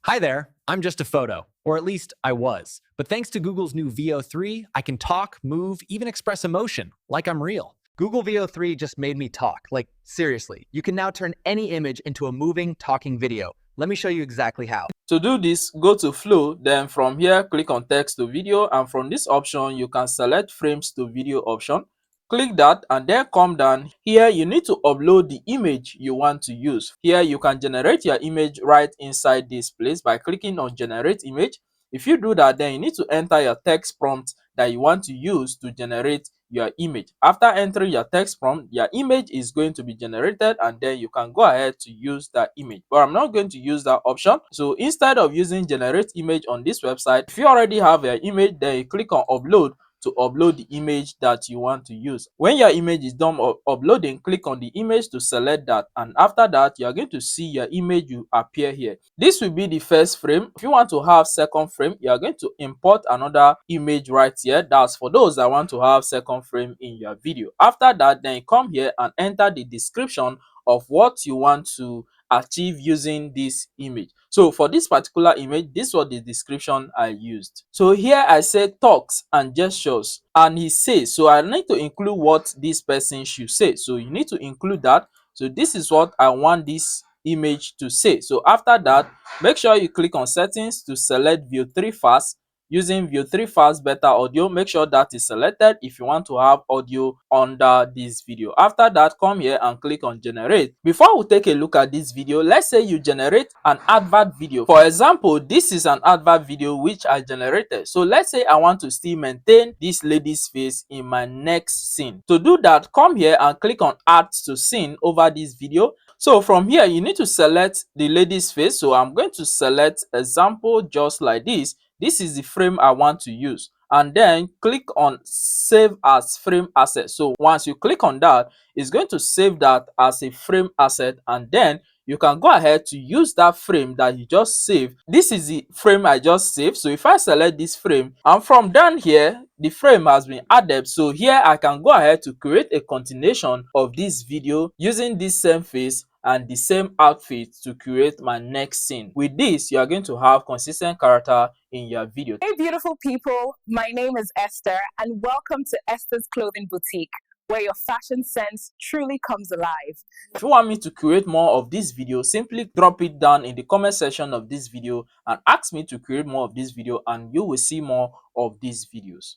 Hi there, I'm just a photo, or at least I was. But thanks to Google's new VEO 3, I can talk, move, even express emotion, like I'm real. Google VEO 3 just made me talk. Like, seriously, you can now turn any image into a moving, talking video. Let me show you exactly how. To do this, go to Flow, then from here, click on Text to Video, and from this option, you can select Frames to Video option. Click that and then come down. Here, you need to upload the image you want to use. Here, you can generate your image right inside this place by clicking on Generate Image. If you do that, then you need to enter your text prompt that you want to use to generate your image. After entering your text prompt, your image is going to be generated and then you can go ahead to use that image. But I'm not going to use that option. So instead of using generate image on this website, if you already have your image, then you click on upload to upload the image that you want to use. When your image is done uploading, click on the image to select that, and after that you are going to see your image will appear here. This will be the first frame. If you want to have second frame, you are going to import another image right here. That's for those that want to have second frame in your video. After that, then you come here and enter the description of what you want to achieve using this image. So for this particular image, this was the description I used. So here I said talks and gestures, and he says, so I need to include what this person should say. So you need to include that. So this is what I want this image to say. So after that, make sure you click on settings to select view 3 fast. Using view 3 fast better audio, make sure that is selected if you want to have audio under this video. After that, come here and click on generate. Before we take a look at this video, let's say you generate an advert video. For example, this is an advert video which I generated. So let's say I want to still maintain this lady's face in my next scene. To do that, come here and click on add to scene over this video. So from here, you need to select the lady's face. So I'm going to select example just like this. This is the frame I want to use, and then click on save as frame asset. So once you click on that, it's going to save that as a frame asset, and then you can go ahead to use that frame that you just saved. This is the frame I just saved. So if I select this frame, and from down here, the frame has been added. So here I can go ahead to create a continuation of this video using this same face and the same outfit to create my next scene. With this, you are going to have consistent character in your video. Hey beautiful people, my name is Esther and welcome to Esther's Clothing Boutique, where your fashion sense truly comes alive. If you want me to create more of this video, simply drop it down in the comment section of this video and ask me to create more of this video, and you will see more of these videos.